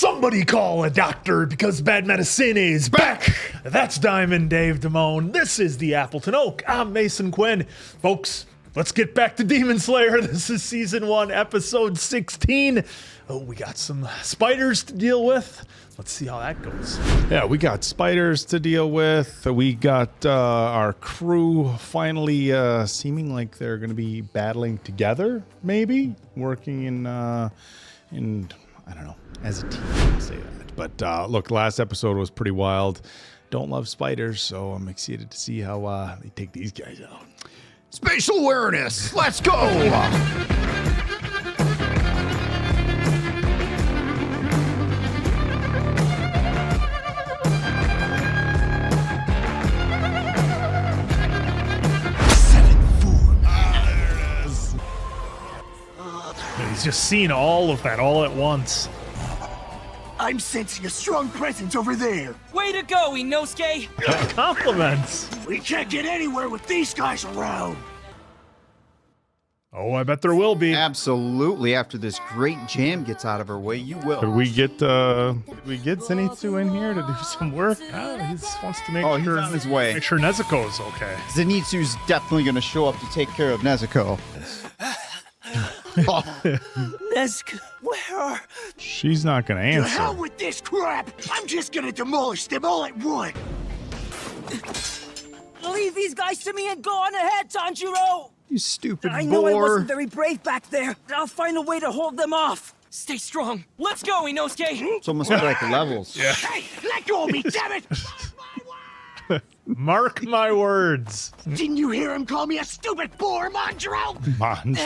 Somebody call a doctor because bad medicine is back. That's Diamond Dave Damone. This is the Appleton Oak. I'm Mason Quinn. Folks, let's get back to Demon Slayer. This is season 1, episode 16. Oh, we got some spiders to deal with. Let's see how that goes. Yeah, we got spiders to deal with. We got our crew finally seeming like they're going to be battling together, maybe working in I don't know, as a team. I'll say that. But look, last episode was pretty wild. Don't love spiders, so I'm excited to see how they take these guys out. Spatial awareness. Let's go. He's just seen all of that all at once. I'm sensing a strong presence over there. Way to go, Inosuke! Compliments. We can't get anywhere with these guys around. Oh, I bet there will be. Absolutely. After this great jam gets out of our way, you will. Could we get Zenitsu in here to do some work? He just wants to make Oh, he's sure on his way. Make sure Nezuko's okay. Zenitsu's definitely going to show up to take care of Nezuko. Nezuko, where are... She's not going to To hell answer. with this crap! I'm just gonna demolish them all at once! Leave these guys to me and go on ahead, Tanjiro! You stupid I know I boar. wasn't very brave back there, but I'll find a way to hold them off. Stay strong. Let's go, Inosuke! It's almost like levels. Yeah. Hey, let go of me, damn it! Mark my words. Didn't you hear him call me a stupid boar, Manjiro?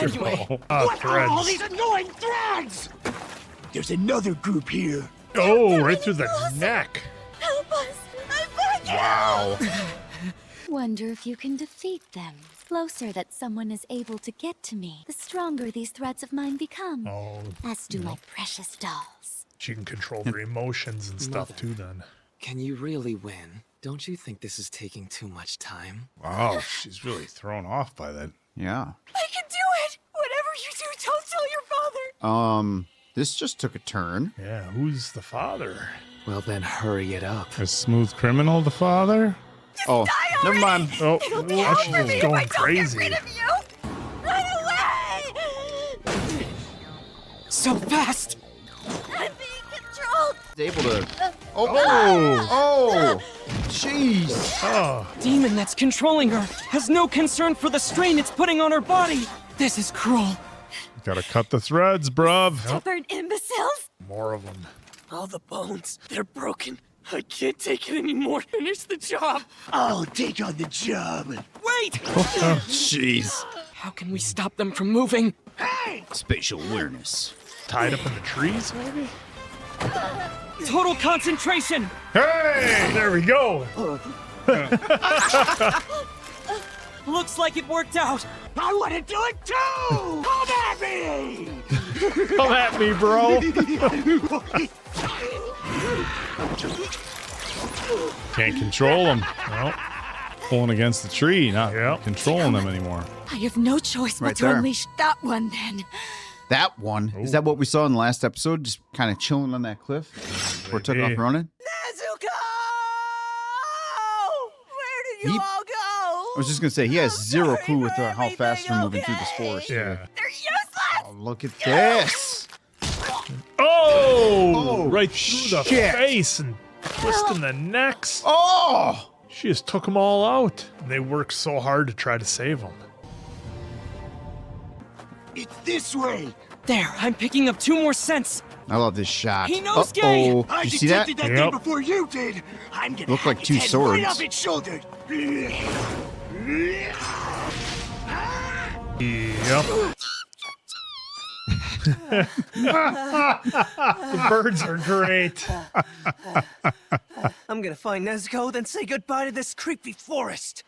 Anyway, What are all Threads. these annoying threads? There's another group here. Oh, right through the neck. Help us! I beg you! Wow. Wonder if you can defeat them. Closer that someone is able to get to me, the stronger these threads of mine become. Oh, As do my precious dolls. she can control their emotions and stuff too then. Can you really win? Don't you think this is taking too much time? Wow, she's really thrown off by that. Yeah. I can do it! Whatever you do, don't tell your father! This just took a turn. Yeah, who's the father? Well then hurry it up. A smooth criminal, the father? Oh, never mind. Oh, It'll be watch over this me if going I don't crazy. get rid of you! Run away! so fast! I'm being controlled! He's able to... Oh! Jeez. Oh, Demon that's controlling her has no concern for the strain it's putting on her body. This is cruel. Gotta cut the threads, bruv. Stubborn imbeciles! more of them. All the bones, they're broken. I can't take it anymore. Finish the job. I'll take on the job. Wait! Jeez. How can we stop them from moving? Hey! Spatial awareness. Tied up in the trees, maybe? Total concentration. Hey, there we go. Looks like it worked out. I want to do it too! Come at me! Come at me, bro. Can't control them. Well, Pulling against the tree, not Yep. controlling them anymore. I have no choice but Right to there. unleash that one then. That one. Is that what we saw in the last episode? Just kind of chilling on that cliff? Before it took off Maybe. running? Nezuko! Where did you He- all go? I was just going to say, he has zero clue with how fast we're moving through this forest. yeah. They're useless! Oh, look at this. Oh, right through the shit. face and twisting the necks. Oh! She just took them all out. And they worked so hard to try to save them. It's this way! There, I'm picking up 2 more scents. I love this shot. Inosuke! Uh-oh. I Did you see that? detected that Yep. thing before you did! I'm gonna Looked have like its two head swords. right off its shoulder! Yep. The birds are great. I'm gonna find Nezuko, then say goodbye to this creepy forest.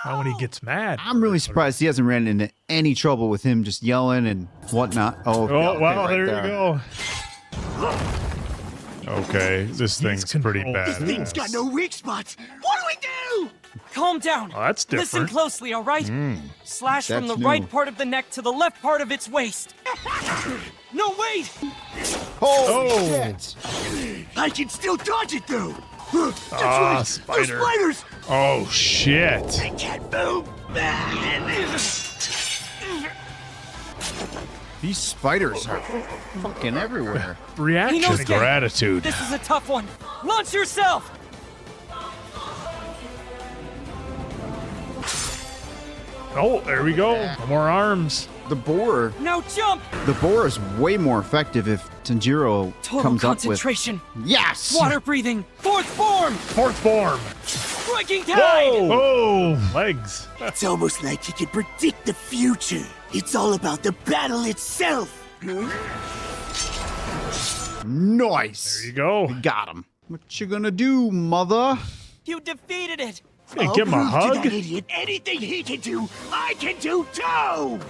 How when he gets mad. I'm really surprised he hasn't ran into any trouble with him just yelling and whatnot. Oh, Oh, okay, well, right there you go. Okay, this thing's pretty controlled. bad. This thing's got no weak spots! What do we do? Calm down. Oh, that's Listen different. closely, all right? Slash from That's the new. right part of the neck to the left part of its waist. No, wait! Oh, shit. I can still dodge it though. That's right. spider. Those spiders. Oh, shit. I can't move. These spiders are fucking everywhere. Reaction. Inosuke, Gratitude. this is a tough one. Launch yourself! Oh, there we go. No more arms. The boar. Now jump! The boar is way more effective if Tanjiro Total comes up with. concentration. Yes. Water breathing. Fourth form. Fourth form. Striking tide. Oh, legs. It's almost like he can predict the future. It's all about the battle itself. Nice. There you go. Got him. What you gonna do, mother? You defeated it. Hey, I'll give him a prove to hug. that idiot anything he can do, I can do too.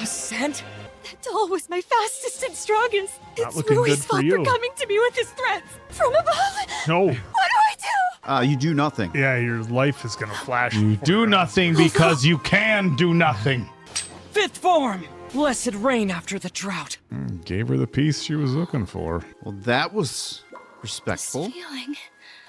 Ascent? That doll was my fastest and strongest. Not It's looking Rui's good for fault you. for coming to me with his threats. From above. No. What do I do? You do nothing. Yeah, your life is gonna flash. You before do your eyes. nothing because you can do nothing. Fifth form. Blessed rain after the drought. Gave her the piece she was looking for. Well, that was This respectful. feeling.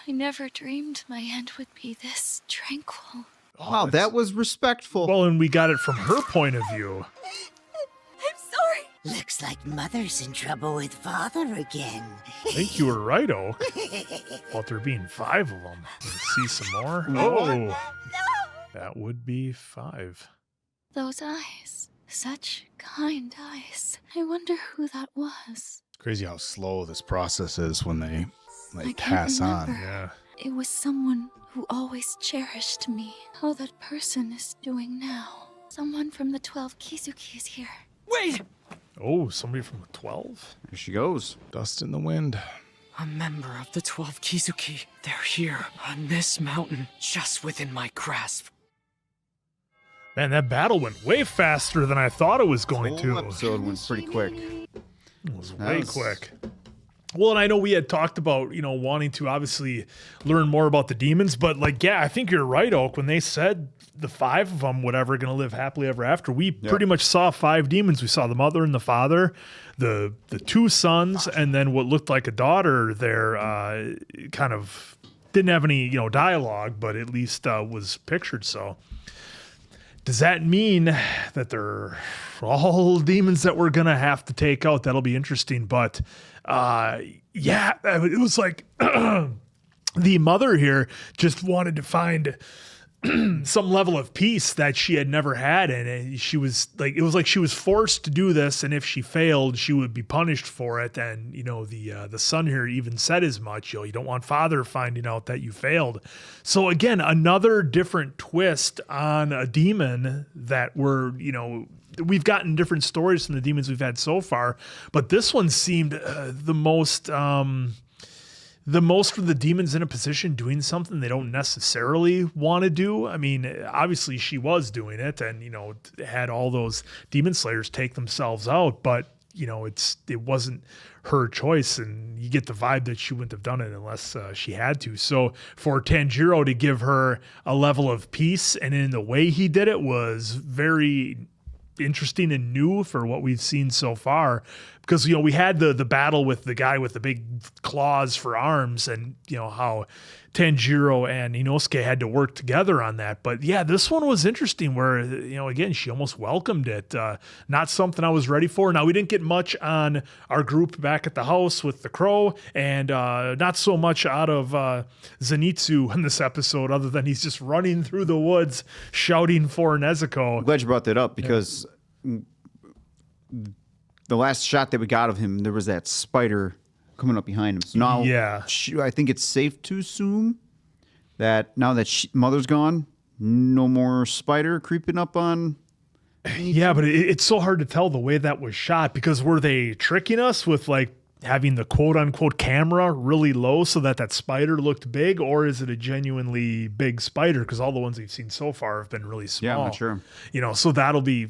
I never dreamed my end would be this tranquil. Wow, that was respectful. Well, and we got it from her point of view. I'm sorry. Looks like Mother's in trouble with Father again. I think you were right, Oak. About there being 5 of them. See some more? Oh, that would be 5. Those eyes. Such kind eyes. I wonder who that was. It's crazy how slow this process is when they I like can't pass on. remember. Yeah. It was someone who always cherished me. How that person is doing now. Someone from the 12 Kizuki is here. Wait! Oh, somebody from the 12? There she goes. Dust in the wind. A member of the 12 Kizuki. They're here, on this mountain, just within my grasp. Man, that battle went way faster than I thought it was going Whole to. episode went pretty quick. It was That way was- quick. Well, and I know we had talked about, wanting to obviously learn more about the demons, but yeah, I think you're right, Oak. When they said the 5 of them would ever going to live happily ever after, we pretty much saw 5 demons. We saw the mother and the father, the 2 sons, and then what looked like a daughter there, kind of didn't have any, dialogue, but at least was pictured. So does that mean that they're all demons that we're going to have to take out? That'll be interesting. But yeah, it was like the mother here just wanted to find some level of peace that she had never had. And she was like, it was like she was forced to do this. And if she failed, she would be punished for it. And, the son here even said as much, you don't want father finding out that you failed. So again, another different twist on a demon that we've gotten different stories from the demons we've had so far, but this one seemed the most for the demons in a position doing something they don't necessarily want to do. I mean, obviously she was doing it and, had all those demon slayers take themselves out, but it wasn't her choice. And you get the vibe that she wouldn't have done it unless she had to. So for Tanjiro to give her a level of peace and in the way he did it was very interesting and new for what we've seen so far, because we had the battle with the guy with the big claws for arms and how Tanjiro and Inosuke had to work together on that. But yeah, this one was interesting where again she almost welcomed it. Not something I was ready for. Now we didn't get much on our group back at the house with the crow, and not so much out of Zenitsu in this episode, other than he's just running through the woods shouting for Nezuko. I'm glad you brought that up because the last shot that we got of him, there was that spider coming up behind him. So now, I think it's safe to assume that now that Mother's gone, no more spider creeping up on. Yeah, but it's so hard to tell the way that was shot, because were they tricking us with having the quote unquote camera really low so that spider looked big, or is it a genuinely big spider? Because all the ones we've seen so far have been really small. Yeah, I'm not sure. So that'll be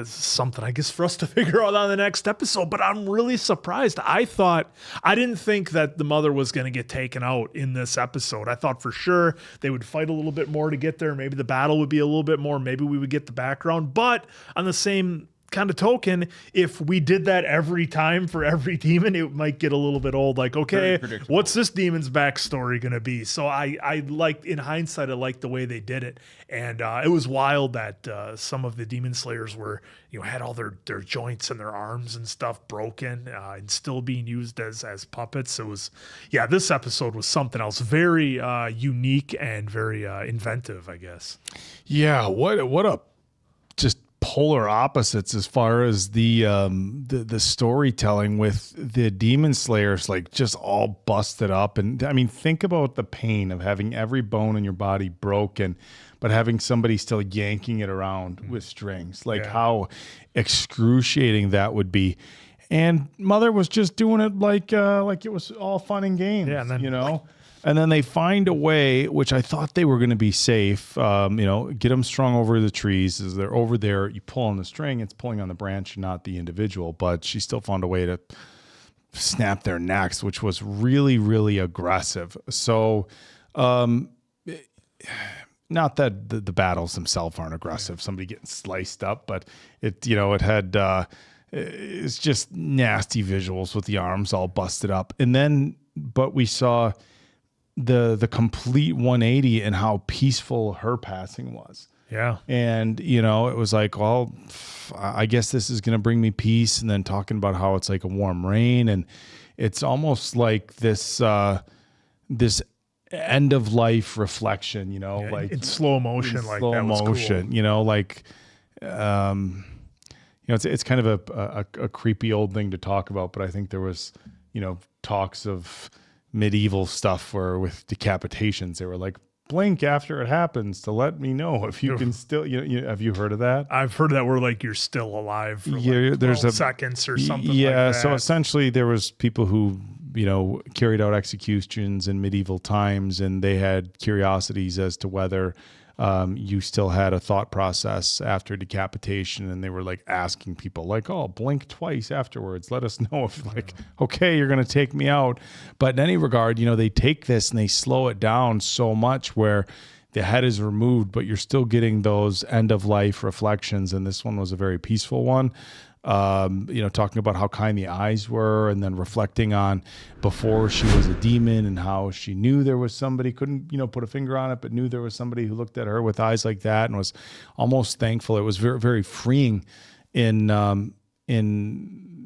something, I guess, for us to figure out on the next episode. But I'm really surprised. I didn't think that the mother was going to get taken out in this episode. I thought for sure they would fight a little bit more to get there. Maybe the battle would be a little bit more. Maybe we would get the background. But on the same kind of token, if we did that every time for every demon, it might get a little bit old. Like, okay, what's this demon's backstory going to be? So I liked, in hindsight, I liked the way they did it. And it was wild that some of the demon slayers were, had all their joints and their arms and stuff broken and still being used as puppets. It was, this episode was something else, very unique and very inventive, I guess. Yeah, what a just polar opposites as far as the storytelling, with the demon slayers like just all busted up. And I mean, think about the pain of having every bone in your body broken, but having somebody still yanking it around with strings. Like how excruciating that would be. And Mother was just doing it like it was all fun and games. Yeah, and then, and then they find a way, which I thought they were going to be safe. Get them strung over the trees. As they're over there, you pull on the string, it's pulling on the branch, not the individual. But she still found a way to snap their necks, which was really, really aggressive. So, not that the battles themselves aren't aggressive, somebody getting sliced up, but it's just nasty visuals with the arms all busted up. And then, but we saw the complete 180 and how peaceful her passing was. Yeah. And, it was like, well, I guess this is going to bring me peace. And then talking about how it's like a warm rain. And it's almost like this end of life reflection, like in slow motion, like slow motion, cool. It's kind of a creepy old thing to talk about, but I think there was, talks of medieval stuff where with decapitations, they were like, blink after it happens to let me know if you can still, have you heard of that? I've heard that where like you're still alive for like there's 12 seconds or something like that. So essentially there was people who, carried out executions in medieval times, and they had curiosities as to whether you still had a thought process after decapitation, and they were like asking people like, oh, blink twice afterwards, let us know if like, okay, you're going to take me out. But in any regard, they take this and they slow it down so much where the head is removed, but you're still getting those end of life reflections. And this one was a very peaceful one. Talking about how kind the eyes were, and then reflecting on before she was a demon and how she knew there was somebody, couldn't, put a finger on it, but knew there was somebody who looked at her with eyes like that and was almost thankful. It was very, very freeing in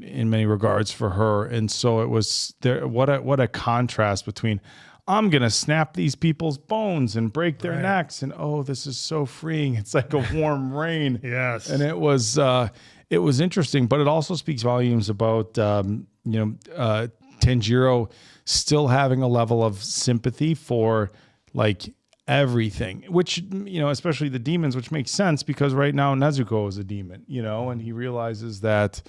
many regards for her. And so it was there. What a contrast between, I'm going to snap these people's bones and break their necks. And, oh, this is so freeing. It's like a warm rain. Yes. And it was interesting, but it also speaks volumes about, Tanjiro still having a level of sympathy for like everything, which, especially the demons, which makes sense because right now Nezuko is a demon, and he realizes that,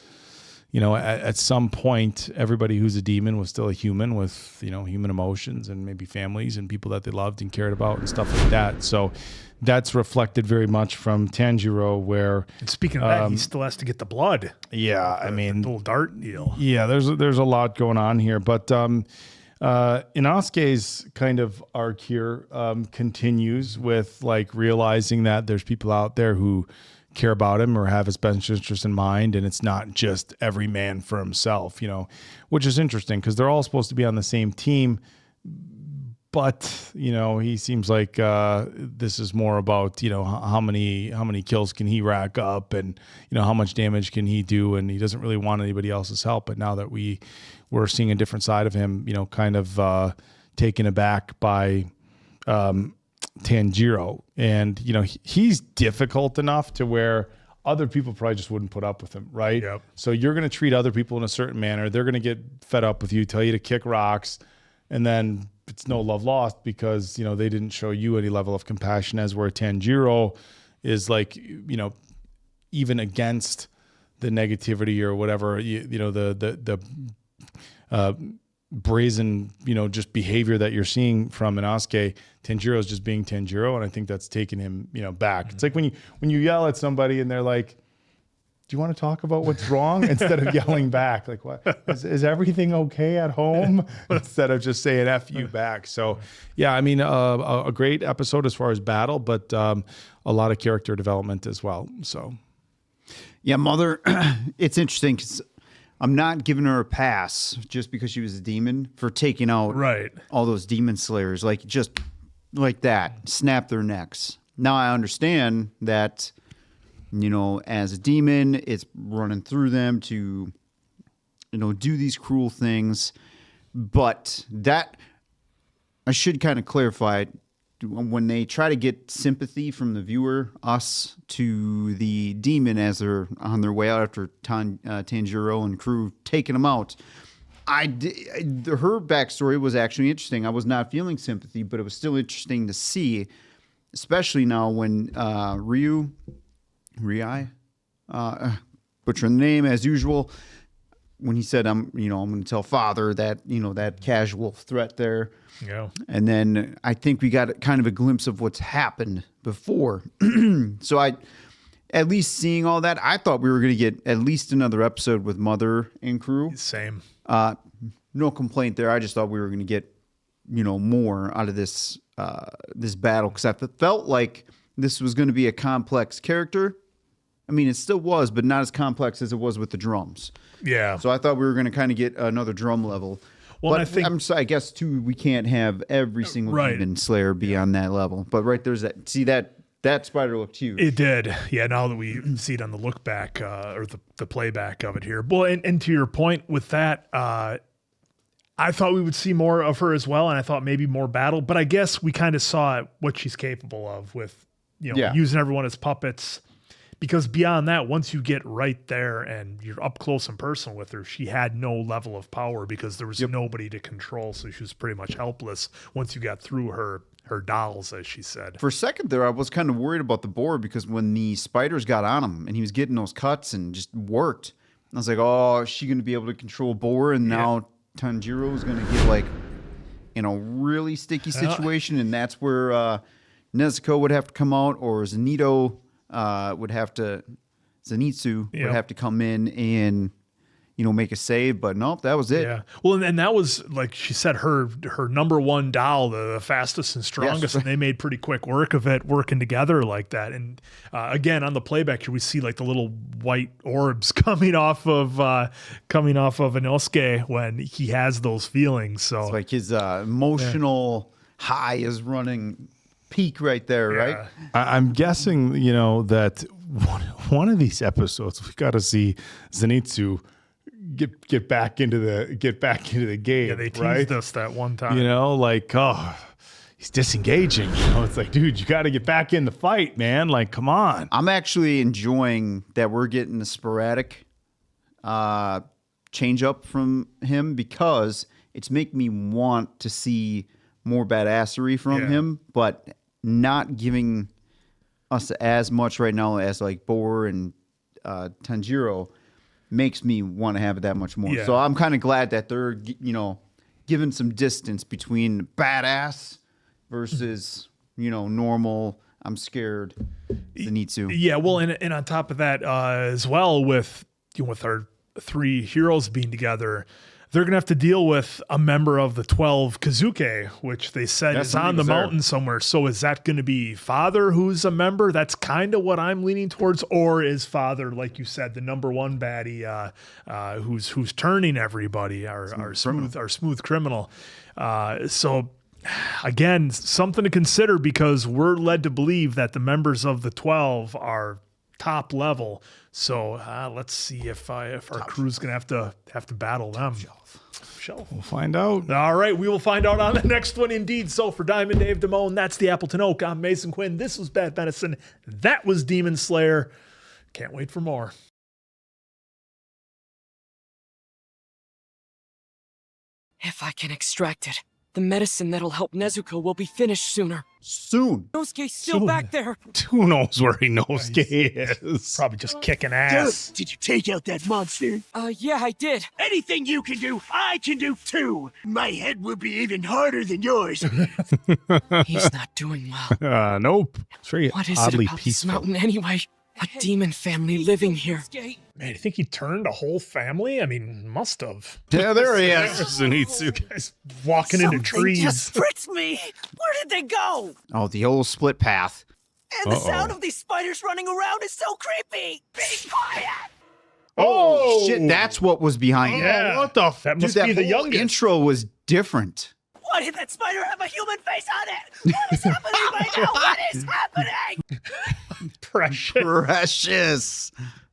at some point, everybody who's a demon was still a human with, human emotions and maybe families and people that they loved and cared about and stuff like that. So that's reflected very much from Tanjiro, where... And speaking of that, he still has to get the blood. Yeah, the little dart deal. Yeah, there's a lot going on here. But Inosuke's kind of arc here continues with like realizing that there's people out there who care about him or have his best interest in mind, and it's not just every man for himself, which is interesting because they're all supposed to be on the same team, but he seems like this is more about how many kills can he rack up, and how much damage can he do, and he doesn't really want anybody else's help. But now that we're seeing a different side of him, kind of taken aback by Tanjiro, and he's difficult enough to where other people probably just wouldn't put up with him, right? Yep. So you're going to treat other people in a certain manner. They're going to get fed up with you, tell you to kick rocks, and then it's no love lost because they didn't show you any level of compassion. As where Tanjiro is like even against the negativity or whatever, the brazen, just behavior that you're seeing from Inosuke, Tanjiro is just being Tanjiro, and I think that's taken him, back. Mm-hmm. It's like when you yell at somebody and they're like, "Do you want to talk about what's wrong?" instead of yelling back, like, "What is everything okay at home?" instead of just saying "F you" back. So, yeah, a great episode as far as battle, but a lot of character development as well. So. Yeah, Mother, it's interesting because I'm not giving her a pass just because she was a demon for taking out all those demon slayers. Like, just like that, snap their necks. Now I understand that, as a demon, it's running through them to, do these cruel things. But that, I should kind of clarify, when they try to get sympathy from the viewer, us, to the demon as they're on their way out after Tanjiro and crew taking them out, her backstory was actually interesting. I was not feeling sympathy, but it was still interesting to see, especially now when Rei, butchering the name as usual, when he said, I'm going to tell father that, that casual threat there. Yeah. And then I think we got kind of a glimpse of what's happened before. So at least seeing all that, I thought we were going to get at least another episode with Mother and crew. Same. No complaint there. I just thought we were going to get, more out of this battle, because I felt like this was going to be a complex character. I mean, it still was, but not as complex as it was with the drums. Yeah. So I thought we were going to kind of get another drum level. Well, but I guess too, we can't have every single demon slayer be on that level. But there's that. See that spider looked huge. It did. Yeah. Now that we see it on the look back or the playback of it here. Well, and to your point with that, I thought we would see more of her as well, and I thought maybe more battle. But I guess we kind of saw what she's capable of with using everyone as puppets. Because beyond that, once you get right there and you're up close and personal with her, she had no level of power because there was nobody to control. So she was pretty much helpless once you got through her dolls, as she said. For a second there, I was kind of worried about the boar because when the spiders got on him and he was getting those cuts and just worked, I was like, oh, is she going to be able to control boar? And now Tanjiro is going to get in a really sticky situation. And that's where Nezuko would have to come out, or Zenitsu would have to come in and make a save, but nope, that was it. Yeah. Well, and that was, like she said, her number one doll, the fastest and strongest, and they made pretty quick work of it working together like that. And again, on the playback here, we see like the little white orbs coming off of Inosuke when he has those feelings. So it's like his emotional high is running peak right there, right? I'm guessing, that one of these episodes we got to see Zenitsu get back into the game. Yeah, they teased us that one time. He's disengaging. It's like, dude, you got to get back in the fight, man. Like, come on. I'm actually enjoying that we're getting the sporadic change up from him, because it's making me want to see more badassery from him, but not giving us as much right now as like Boar and Tanjiro makes me want to have it that much more. So I'm kind of glad that they're, giving some distance between badass versus, normal, I'm scared Zenitsu. Yeah, well, and on top of that as well, with our three heroes being together, they're going to have to deal with a member of the 12 Kazuke, which they said is on the mountain somewhere. So is that going to be Father who's a member? That's kind of what I'm leaning towards. Or is Father, like you said, the number one baddie who's turning everybody, our smooth criminal. So again, something to consider, because we're led to believe that the members of the 12 are top level. So let's see if our crew's gonna have to battle them. Shelf. We'll find out. All right, we will find out on the next one, indeed. So for Diamond Dave Damone, that's the Appleton Oak. I'm Mason Quinn. This was Bad Medicine. That was Demon Slayer. Can't wait for more. If I can extract it, the medicine that'll help Nezuko will be finished sooner. Soon. Inosuke's still back there. Who knows where Inosuke is? Probably just kicking ass. Did you take out that monster? Yeah, I did. Anything you can do, I can do too. My head will be even harder than yours. He's not doing well. Nope. It's very What is oddly it about this peaceful. mountain anyway? A demon family living here. Man, you think he turned a whole family? I mean, must have. Yeah, there he is. Zenitsu. Guys walking into trees. Just fritzed me. Where did they go? Oh, the old split path. And the sound of these spiders running around is so creepy. Be quiet. Oh, shit, that's what was behind it. Yeah. What the That Dude, must that be the whole youngest. intro was different. Why did that spider have a human face on it? What is happening right now? What is happening? Precious. Precious.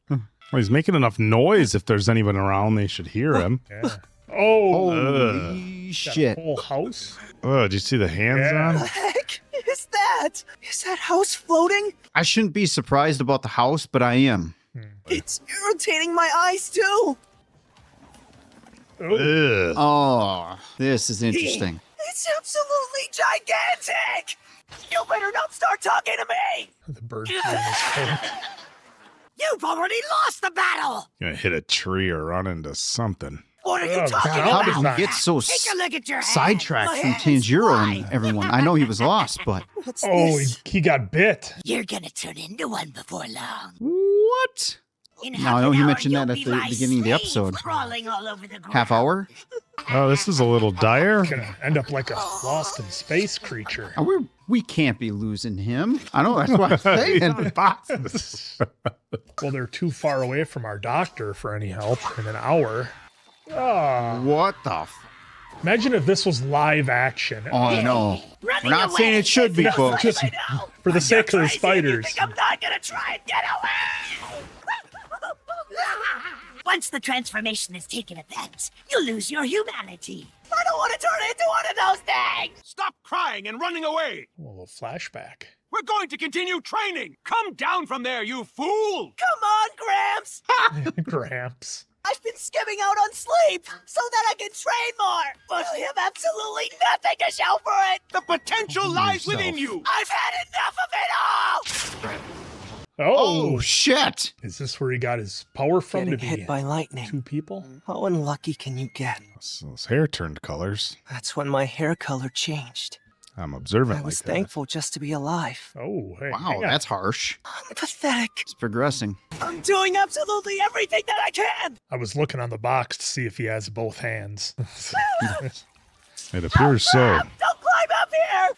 Well, he's making enough noise. If there's anyone around, they should hear him. Yeah. Oh, Holy shit. whole house. Oh, did you see the hands Yeah. on? What the heck is that? Is that house floating? I shouldn't be surprised about the house, but I am. It's irritating my eyes too. Ugh. Oh, this is interesting. It's absolutely gigantic. You better not start talking to me. The bird flew in his coat. You've already lost the battle. Gonna hit a tree or run into something. What are you Oh, talking God, How about? did he get so Take a look at your hand. sidetracked My from hand is Tanjiro wide. and everyone? I know he was lost, but What's Oh, this? he got bit. You're gonna turn into one before long. what? In No, half I know an he hour, mentioned you'll that at be the my beginning of the slave, episode. Crawling all over the ground. Half hour? Oh, this is a little dire. Gonna end up like a lost in space creature. We can't be losing him. I know, that's what I'm saying. Well, they're too far away from our doctor for any help in an hour. Ah, What the imagine if this was live action. Oh, no. Running We're not away. saying it should be, folks. Just for the sake of the spiders. I'm not gonna try and get away. Once the transformation has taken effect, you'll lose your humanity. I don't want to turn into one of those things. Stop crying and running away! A little flashback. We're going to continue training! Come down from there, you fool! Come on, Gramps. Gramps. I've been skimming out on sleep so that I can train more, but I have absolutely nothing to show for it. The potential lies within you! I've had enough of it all. Oh, Oh, shit. is this where he got his power from Getting to be hit by lightning. two people? How unlucky can you get? His hair turned colors. That's when my hair color changed. I'm observant I was like that. thankful just to be alive. Oh, hey. Wow, hang on. that's harsh. I'm pathetic. It's progressing. I'm doing absolutely everything that I can. I was looking on the box to see if he has both hands. It appears so. Don't climb up here.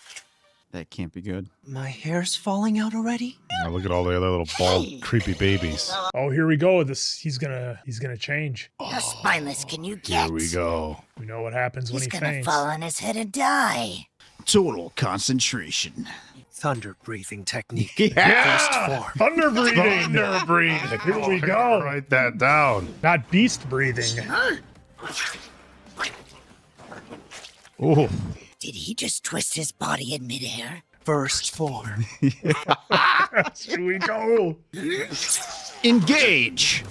That can't be good. My hair's falling out already? Now look at all the other little bald, creepy babies. Oh, here we go. He's gonna change. How spineless can you get? Here we go. We know what happens when He's he gonna faints. fall on his head and die. Total concentration. Thunder breathing technique. Yeah. First form. Thunder breathing. Thunder breathing. Here we go. Write that down. Not beast breathing. Oh, Did he just twist his body in midair? First form. Here we go. Engage.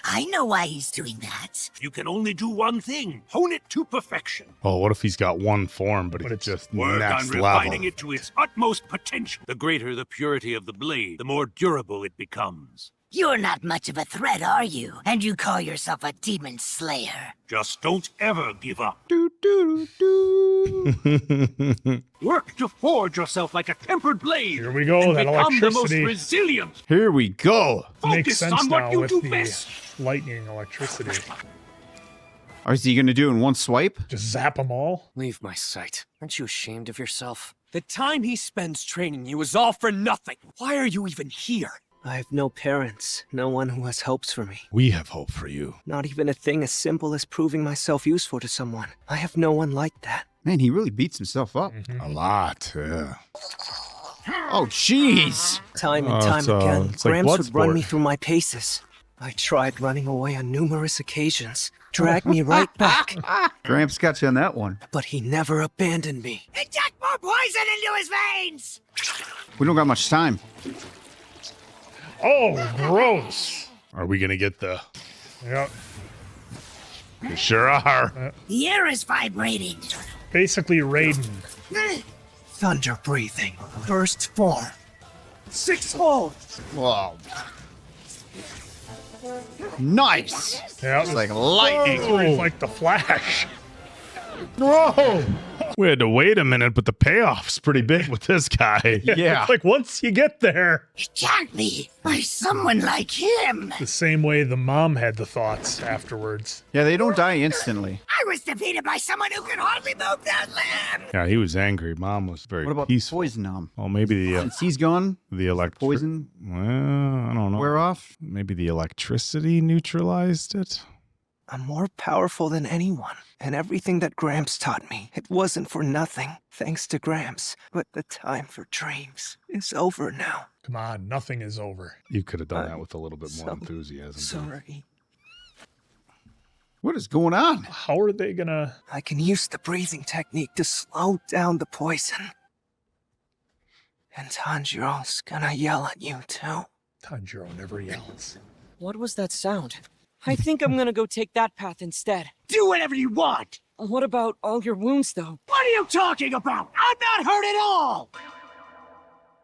I know why he's doing that. You can only do one thing. Hone it to perfection. oh, what if he's got one form, but But it's it's just Work next on level? refining it to its utmost potential. The greater the purity of the blade, the more durable it becomes. You're not much of a threat, are you? And you call yourself a demon slayer. Just don't ever give up. Do, do, do. Work to forge yourself like a tempered blade. Here we go. And That become the most electricity resilient. Here we go. makes Focus sense on what now you with do the best. lightning electricity. Or is he going to do it in one swipe? Just zap them all. Leave my sight. Aren't you ashamed of yourself? The time he spends training you is all for nothing. Why are you even here? I have no parents, no one who has hopes for me. We have hope for you. Not even a thing as simple as proving myself useful to someone. I have no one like that. Man, he really beats himself up. A lot, yeah. Oh, jeez. Time and Oh, time it's, again, it's like Gramps would run Bloodsport. me through my paces. I tried running away on numerous occasions, dragged me right back, Gramps got you on that one. but he never abandoned me. Inject more poison into his veins! We don't got much time. Oh, gross. Are we going to get the... Yep. We sure are. The air is vibrating. Basically, Raiden. Thunder breathing. First form. 6-fold. Whoa. Nice. Yeah, It's like lightning. It's like the Flash. Whoa! We had to wait a minute, but the payoff's pretty big with this guy. Yeah. It's like once you get there, It can't be by someone like him. the same way the mom had the thoughts afterwards. Yeah, they don't die instantly. I was was defeated by someone who can hardly move their limbs. Yeah, he was angry. Mom was very What about peaceful. poison now? Well, maybe the Since he's gone, poison. Well, I don't know. Wear off? Maybe the electricity neutralized it. I'm more powerful than anyone, and everything that Gramps taught me, it wasn't for nothing, thanks to Gramps. But the time for dreams is over now. Come on, nothing is over. You could have done that with a little bit more enthusiasm. Sorry. What is going on? How are they gonna... I can use the breathing technique to slow down the poison. And Tanjiro's gonna yell at you, too. Tanjiro never yells. What was that sound? I think I'm gonna go take that path instead. Do whatever you want! What about all your wounds, though? What are you talking about? I'm not hurt at all!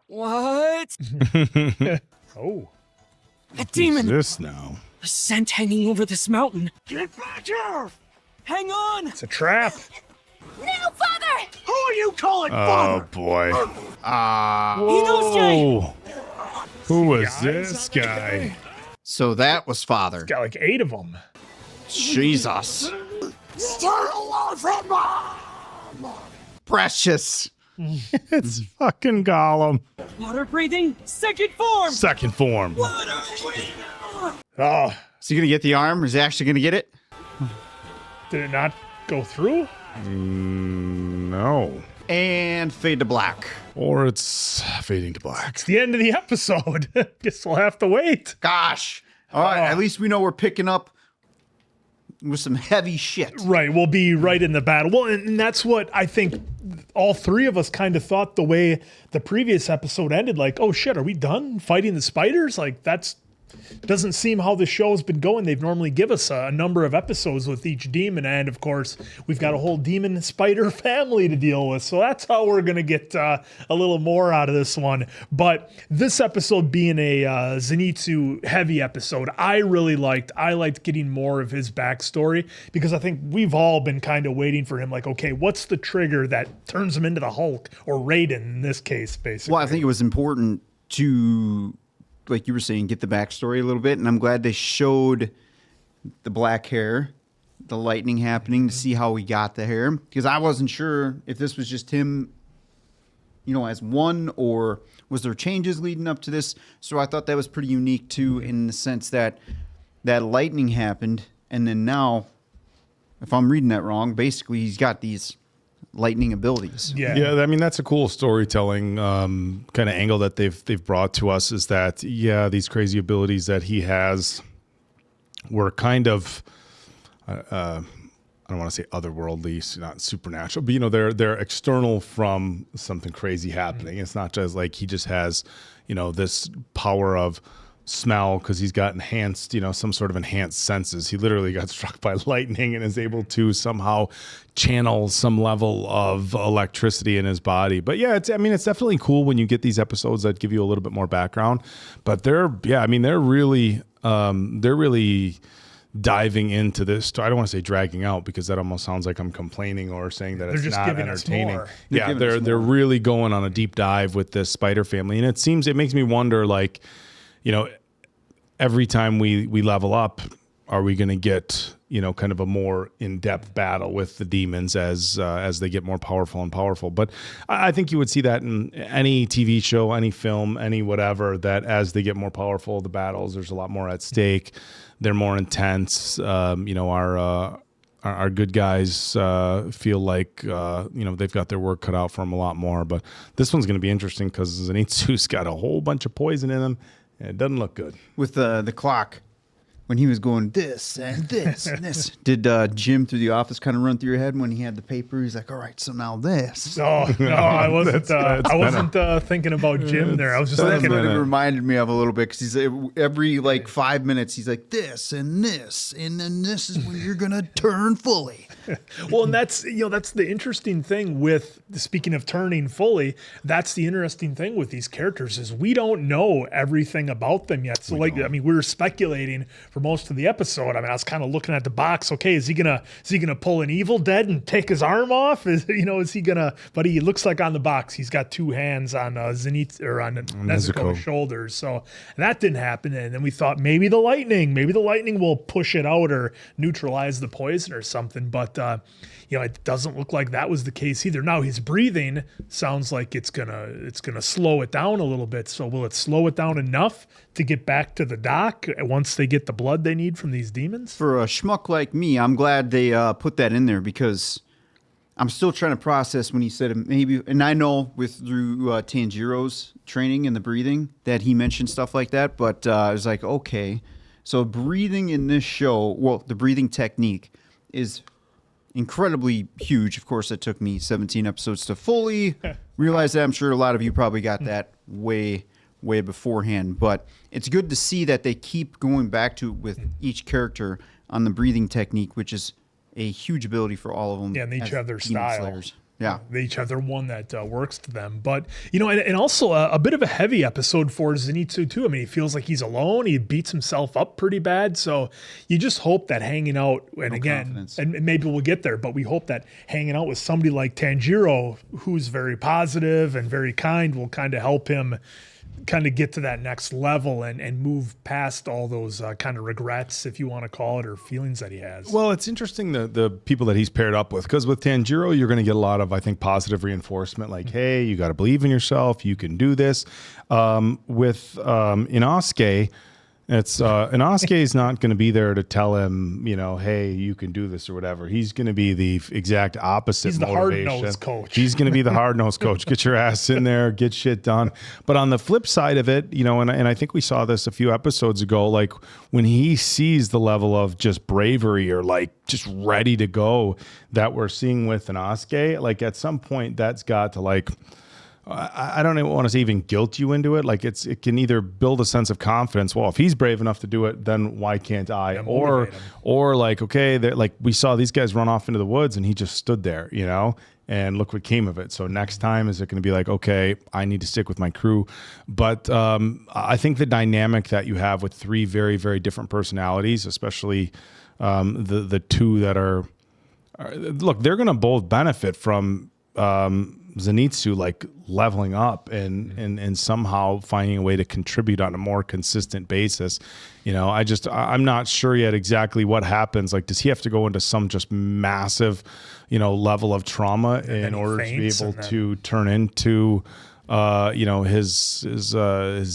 What? Oh. A demon! What's this now? A scent hanging over this mountain. Get back here! Hang on! It's a trap. No, Father! Who are you calling Oh, father? boy. Inosuke! Who was this guy? So that was father. Got like 8 of them. Jesus. Stay away from mom! Precious. It's fucking Gollum. Water breathing, second form! Second form. Oh, Is he going to get the arm? Is he actually going to get it? did it not go through? No. And fade to black. Or it's fading to black. It's the end of the episode. Guess we'll have to wait. Gosh. All right, at least we know we're picking up with some heavy shit. Right, we'll be right in the battle. Well, and that's what I think all 3 of us kind of thought the way the previous episode ended. Like, oh shit, are we done fighting the spiders? Like, that's doesn't seem how the show's been going. They've normally give us a number of episodes with each demon, and of course, we've got a whole demon spider family to deal with. So that's how we're gonna get a little more out of this one. But this episode being a Zenitsu heavy episode, I really liked. I liked getting more of his backstory because I think we've all been kind of waiting for him. Like, okay, what's the trigger that turns him into the Hulk or Raiden in this case, basically? Well, I think it was important to, like you were saying, get the backstory a little bit, and I'm glad they showed the black hair, the lightning happening, to see how he got the hair, because I wasn't sure if this was just him, as one, or was there changes leading up to this. So I thought that was pretty unique too, in the sense that that lightning happened, and then now, if I'm reading that wrong, basically he's got these lightning abilities. Yeah, I mean, that's a cool storytelling kind of angle that they've brought to us, is that these crazy abilities that he has were kind of I don't want to say otherworldly, not supernatural, but they're external from something crazy happening. It's not just like he just has this power of smell because he's got enhanced, some sort of enhanced senses. He literally got struck by lightning and is able to somehow channel some level of electricity in his body. But yeah, it's definitely cool when you get these episodes that give you a little bit more background. But they're really diving into this. I don't want to say dragging out, because that almost sounds like I'm complaining or saying that it's not entertaining. They're really going on a deep dive with this spider family, and it makes me wonder, like, every time we level up, are we going to get, kind of a more in-depth battle with the demons as they get more powerful and powerful? But I think you would see that in any TV show, any film, any whatever, that as they get more powerful, the battles, there's a lot more at stake. They're more intense. Our good guys feel like, they've got their work cut out for them a lot more. But this one's going to be interesting because Zenitsu's got a whole bunch of poison in him. And it doesn't look good. With the clock, when he was going this and this and this, did Jim through the office kind of run through your head when he had the paper? He's like, all right, so now this. Oh, no, I wasn't. I wasn't thinking about Jim there. I was just thinking. That's what it reminded me of a little bit, because he's every 5 minutes he's like this, and then this is when you're gonna turn fully. Well, and that's the interesting thing with, speaking of turning fully, that's the interesting thing with these characters, is we don't know everything about them yet. So we were speculating for most of the episode. I mean, I was kind of looking at the box. Okay, is he gonna pull an Evil Dead and take his arm off? Is he gonna? But he looks like on the box he's got 2 hands on Zenith, or on Nezuko's shoulders. So that didn't happen. And then we thought maybe the lightning will push it out or neutralize the poison or something. But but it doesn't look like that was the case either. Now his breathing sounds like it's gonna slow it down a little bit. So will it slow it down enough to get back to the dock once they get the blood they need from these demons? For a schmuck like me, I'm glad they put that in there, because I'm still trying to process when he said maybe, and I know through Tanjiro's training and the breathing that he mentioned stuff like that, but I was like, okay, so breathing in this show, well, the breathing technique is incredibly huge. Of course, it took me 17 episodes to fully realize that. I'm sure a lot of you probably got that way beforehand, but it's good to see that they keep going back to it with each character on the breathing technique, which is a huge ability for all of them. Yeah, and they each have their style. Slayers. Yeah. They each have their one that works to them. But, and also a bit of a heavy episode for Zenitsu, too. I mean, he feels like he's alone. He beats himself up pretty bad. So you just hope that hanging out, and confidence. And maybe we'll get there, but we hope that hanging out with somebody like Tanjiro, who's very positive and very kind, will kind of help him kind of get to that next level and move past all those kind of regrets, if you want to call it, or feelings that he has. Well, it's interesting the people that he's paired up with, because with Tanjiro, you're going to get a lot of, I think, positive reinforcement, like, hey, you got to believe in yourself, you can do this. With Inosuke, Inosuke is not going to be there to tell him, hey, you can do this or whatever. He's going to be the exact opposite. He's the motivation. hard-nosed coach. He's going to be the hard-nosed coach. Get your ass in there, get shit done. But on the flip side of it, and I think we saw this a few episodes ago, like when he sees the level of just bravery or like just ready to go that we're seeing with Inosuke, like at some point that's got to like, I don't even want to say even guilt you into it. Like it can either build a sense of confidence. Well, if he's brave enough to do it, then why can't I? Or like, okay, like we saw these guys run off into the woods and he just stood there, and look what came of it. So next time, is it going to be like, okay, I need to stick with my crew? But I think the dynamic that you have with three very, very different personalities, especially the two that are look, they're going to both benefit from Zenitsu like leveling up and somehow finding a way to contribute on a more consistent basis. I'm not sure yet exactly what happens. Like, does he have to go into some just massive, level of trauma in order to be able to turn into, his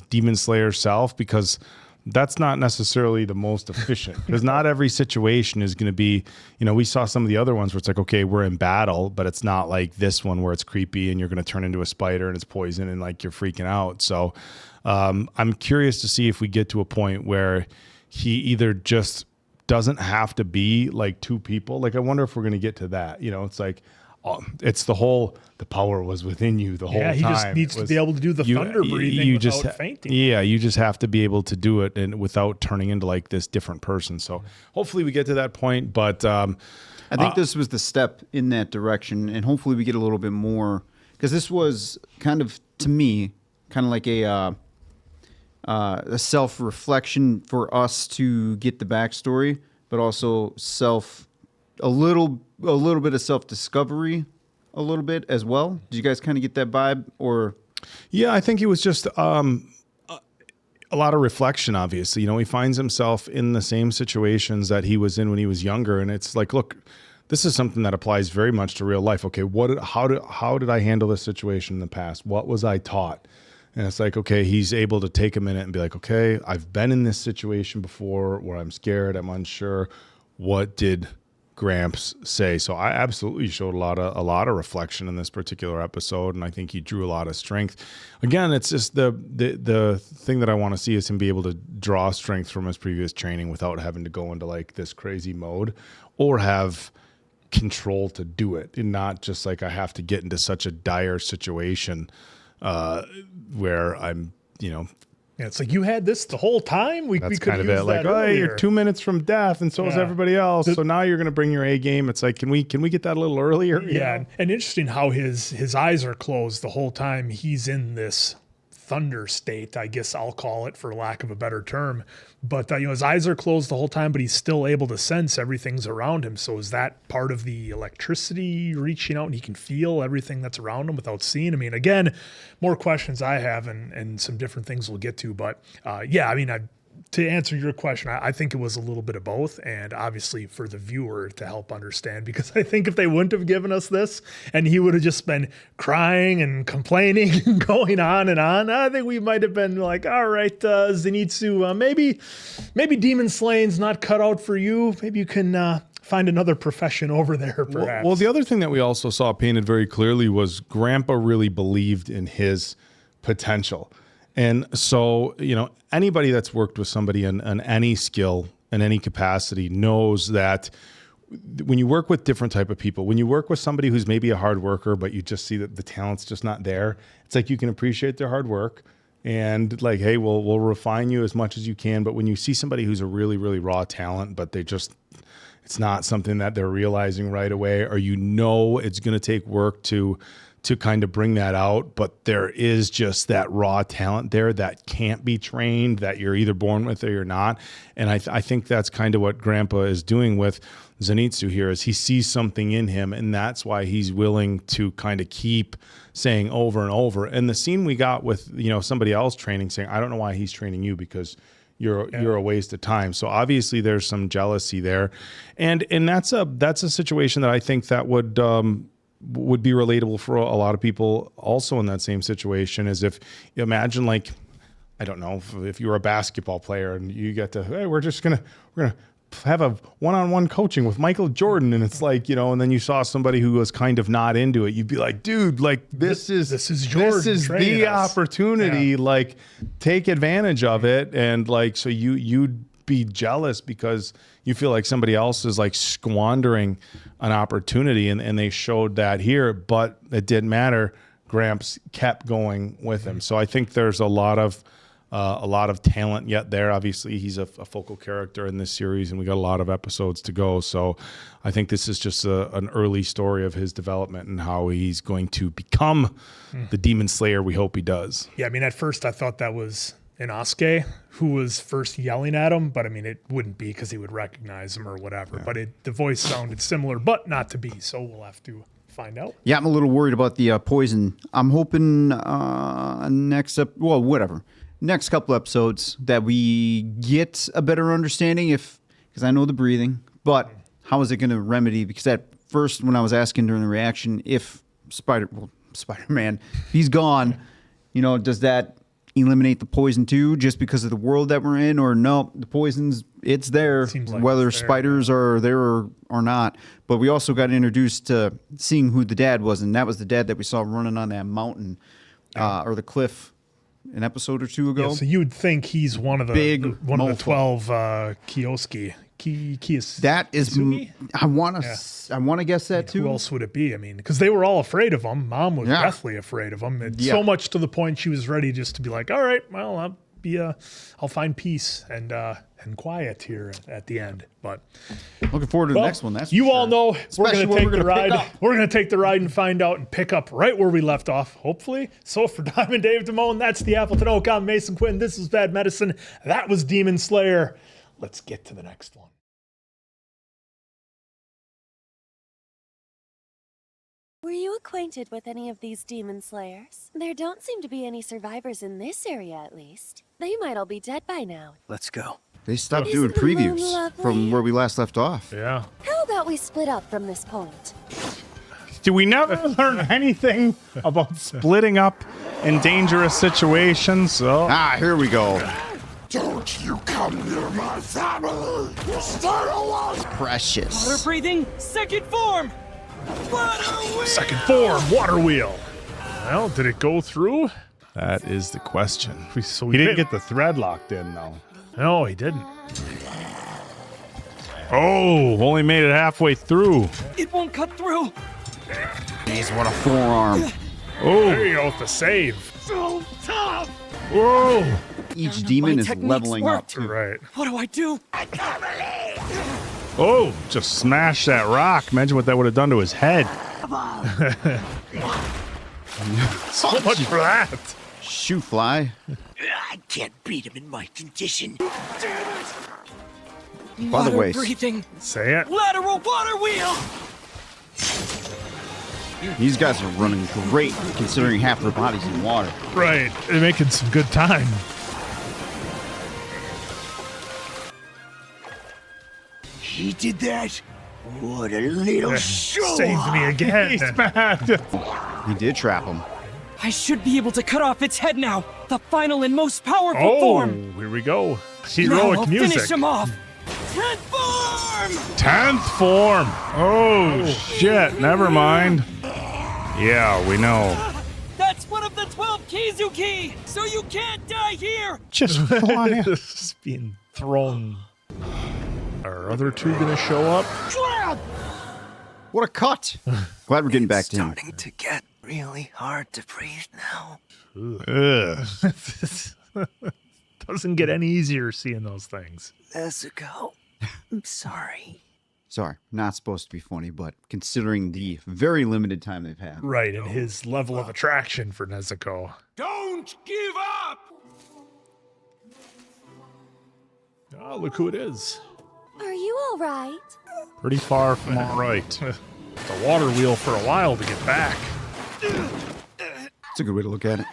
demon slayer self? Because that's not necessarily the most efficient, because not every situation is going to be, we saw some of the other ones where it's like, okay, we're in battle, but it's not like this one where it's creepy and you're going to turn into a spider and it's poison and like you're freaking out. So I'm curious to see if we get to a point where he either just doesn't have to be like two people. Like, I wonder if we're going to get to that. It's like, it's the power was within you the whole time. Yeah, he just needs to be able to do the thunder breathing without fainting. Yeah, you just have to be able to do it and without turning into like this different person. So hopefully we get to that point. But I think this was the step in that direction, and hopefully we get a little bit more, because this was kind of, to me, kind of like a self-reflection for us to get the backstory, but also a little bit of self-discovery, a little bit as well. Did you guys kind of get that vibe? Or yeah, I think it was just a lot of reflection. Obviously, he finds himself in the same situations that he was in when he was younger, and it's like, look, this is something that applies very much to real life. Okay, how did I handle this situation in the past? What was I taught? And it's like, okay, he's able to take a minute and be like, okay, I've been in this situation before where I'm scared, I'm unsure. What did Gramps say? So I absolutely showed a lot of reflection in this particular episode, and I think he drew a lot of strength. Again, it's just the thing that I want to see is him be able to draw strength from his previous training without having to go into like this crazy mode, or have control to do it, and not just like I have to get into such a dire situation where I'm, Yeah, it's like, you had this the whole time. We could kind of use it. Like, that earlier. You're 2 minutes from death, and so is everybody else. So now you're going to bring your A game. It's like, can we get that a little earlier? Yeah, and interesting how his eyes are closed the whole time he's in this thunder state, I guess I'll call it, for lack of a better term. But his eyes are closed the whole time, but he's still able to sense everything's around him. So is that part of the electricity reaching out, and he can feel everything that's around him without seeing? I mean, again, more questions I have, and some different things we'll get to. But to answer your question, I think it was a little bit of both, and obviously for the viewer to help understand, because I think if they wouldn't have given us this and he would have just been crying and complaining and going on and on, I think we might have been like, all right, Zenitsu, maybe demon slaying's not cut out for you. Maybe you can find another profession over there, perhaps. Well, the other thing that we also saw painted very clearly was Grandpa really believed in his potential. And so, anybody that's worked with somebody in any skill in any capacity knows that when you work with different type of people, when you work with somebody who's maybe a hard worker, but you just see that the talent's just not there, it's like you can appreciate their hard work and like, hey, we'll refine you as much as you can. But when you see somebody who's a really, really raw talent, but it's not something that they're realizing right away, or it's going to take work to kind of bring that out, but there is just that raw talent there that can't be trained, that you're either born with or you're not. And I think that's kind of what Grandpa is doing with Zenitsu here, is he sees something in him, and that's why he's willing to kind of keep saying over and over. And the scene we got with somebody else training, saying, I don't know why he's training you, because you're a waste of time. So obviously there's some jealousy there, and that's a situation that I think that would be relatable for a lot of people also in that same situation. Is if you imagine, like, I don't know, if you were a basketball player and you get to, hey, we're gonna have a one-on-one coaching with Michael Jordan, and it's like, and then you saw somebody who was kind of not into it, you'd be like, dude, like this is the opportunity, like take advantage of it. And like, so you'd be jealous because you feel like somebody else is like squandering an opportunity, and they showed that here, but it didn't matter. Gramps kept going with him. So I think there's a lot of talent yet there. Obviously, he's a focal character in this series, and we got a lot of episodes to go. So I think this is just an early story of his development and how he's going to become the Demon Slayer we hope he does. Yeah, I mean, at first I thought that was Inosuke who was first yelling at him, but I mean, it wouldn't be because he would recognize him or whatever. Yeah. But the voice sounded similar, but not to be. So we'll have to find out. Yeah, I'm a little worried about the poison. I'm hoping next couple episodes that we get a better understanding, because I know the breathing, but how is it going to remedy? Because at first, when I was asking during the reaction, if Spider-Man, he's gone, does that eliminate the poison too, just because of the world that we're in? Or no, the poison's it's there, whether it's spiders are there or not. But we also got introduced to seeing who the dad was, and that was the dad that we saw running on that mountain or the cliff an episode or two ago. Yeah, so you would think he's one of the 12 Kioski. That is, I want to guess that too. Who else would it be? I mean, because they were all afraid of him. Mom was deathly afraid of him. So much to the point she was ready just to be like, all right, well, I'll find peace and quiet here at the end. But looking forward to the next one. That's all know we're going to take the ride. We're going to take the ride and find out and pick up right where we left off, hopefully. So for Diamond Dave Damone, that's the Appleton Oak. I'm Mason Quinn. This is Bad Medicine. That was Demon Slayer. Let's get to the next one. Were you acquainted with any of these demon slayers? There don't seem to be any survivors in this area, at least. They might all be dead by now. Let's go. They stopped doing previews from where we last left off. Yeah. How about we split up from this point? Do we never learn anything about splitting up in dangerous situations? So. Here we go. Don't you come near my family! Stay away! Precious. Water breathing, second form! Second form, water wheel. Well, did it go through? That is the question. So he didn't get the thread locked in, though. No, he didn't. Oh, only made it halfway through. It won't cut through. Jeez, what a forearm. Oh, there you go with the save. So tough! Whoa! Each demon is leveling up. Right. What do I do? I can't believe! Oh, just smash that rock. Imagine what that would have done to his head. So much for that. Shoe fly. I can't beat him in my condition. By the way, breathing. Say it. Lateral water wheel. These guys are running great considering half their bodies in water. Right. They're making some good time. He did that? What a little show! Saved me again. He's mad. He did trap him. I should be able to cut off its head now. The final and most powerful Oh, form. here we go. Now Heroic I'll music. finish him off. 10th form! 10th form. Oh, shit. Never mind. Yeah, we know. That's one of the 12 Kizuki, so you can't die here. Just fly. Just being thrown. Are other two gonna show up? What a cut! Glad we're getting back to him. Starting to get really hard to breathe now. Ugh. Doesn't get any easier seeing those things. Nezuko, I'm sorry. Sorry, not supposed to be funny, but considering the very limited time they've had. Right, and his level of attraction for Nezuko. Don't give up! Oh, look who it is. Are you all right? Pretty far from all right. The water wheel for a while to get back. It's a good way to look at it.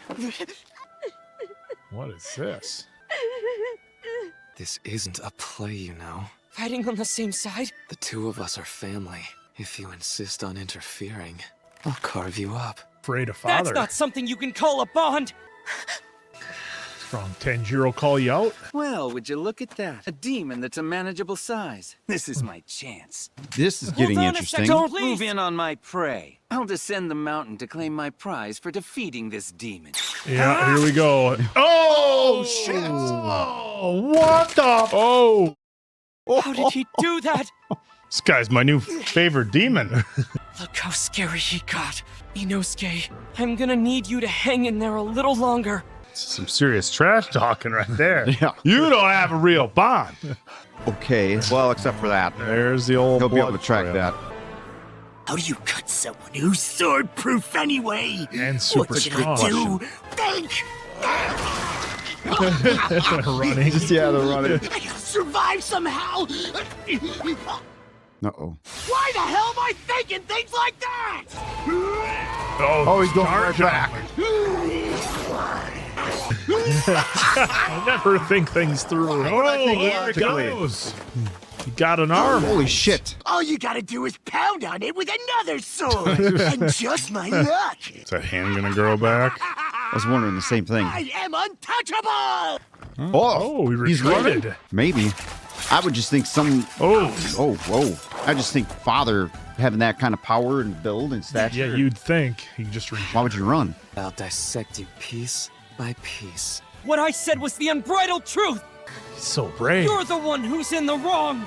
What is this? This isn't a play, you know. Fighting on the same side? The two of us are family. If you insist on interfering, I'll carve you up. Afraid of father. That's not something you can call a bond. Strong Tanjiro call you out? Well, would you look at that? A demon that's a manageable size. This is my chance. This is getting interesting. Don't move in on my prey. I'll descend the mountain to claim my prize for defeating this demon. Yeah, here we go. Oh, shit! Oh, what the? Oh. How did he do that? This guy's my new favorite demon. Look how scary he got. Inosuke, I'm gonna need you to hang in there a little longer. Some serious trash talking right there. Yeah. You don't have a real bond. Okay, well, except for that. There's the old He'll be able to blood track trail. that. How do you cut someone who's sword-proof anyway? And super What's strong. it gonna do? Think! Running. Yeah, they're running. I gotta survive somehow! Uh-oh. Why the hell am I thinking things like that? Oh, he's going right charge back. I never think things through. Oh, there it goes. He got an arm. Holy shit. All you gotta do is pound on it with another sword. And just my luck. Is that hand gonna grow back? I was wondering the same thing. I am untouchable! Oh, he he's running? retreated. Maybe. I would just think whoa. I just think father having that kind of power and build and stature. Yeah, you'd think. He just Why would you run? I'll dissect you piece by piece. What I said was the unbridled truth. He's so brave. You're the one who's in the wrong.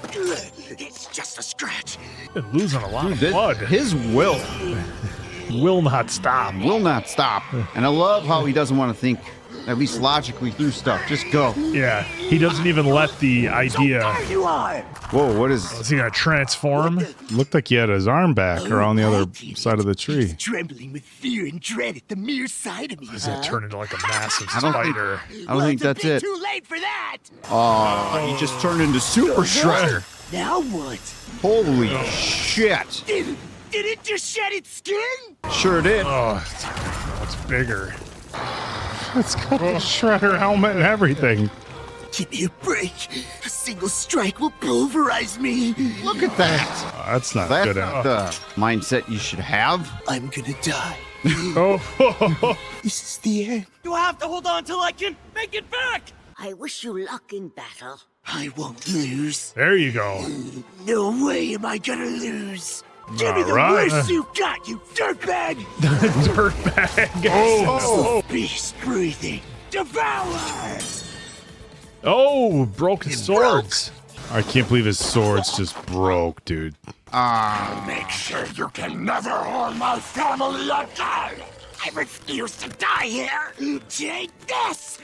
It's just a scratch. Been losing a lot of Dude, blood. his will not stop. will not stop. And I love how he doesn't want to think, at least logically, through stuff. Just go. Yeah, he doesn't even let the idea. There you are! Whoa, what is... Is he gonna transform? Looked like he had his arm back or on the other side of the tree. Trembling with fear and dread at the mere sight of me. Does it turn into like a massive I don't think- spider? I don't think that's it. Too late for that! Oh, he just turned into Super Shredder. Now what? Holy shit. Did it just shed its skin? Sure did. Oh, it's bigger. It's got the shredder helmet and everything. Give me a break. A single strike will pulverize me. Look at that. That's not That's good. not the mindset you should have. I'm gonna die. Oh, This is the end. You have to hold on till I can make it back. I wish you luck in battle. I won't lose. there you go. No way am I gonna lose. Give me the Alright. worst you got, you dirtbag! Dirtbag. Oh, Beast breathing. Devour! oh, broken swords. I can't believe his sword's just broke, dude. Make sure you can never harm my family again! I refuse to die here! Take this!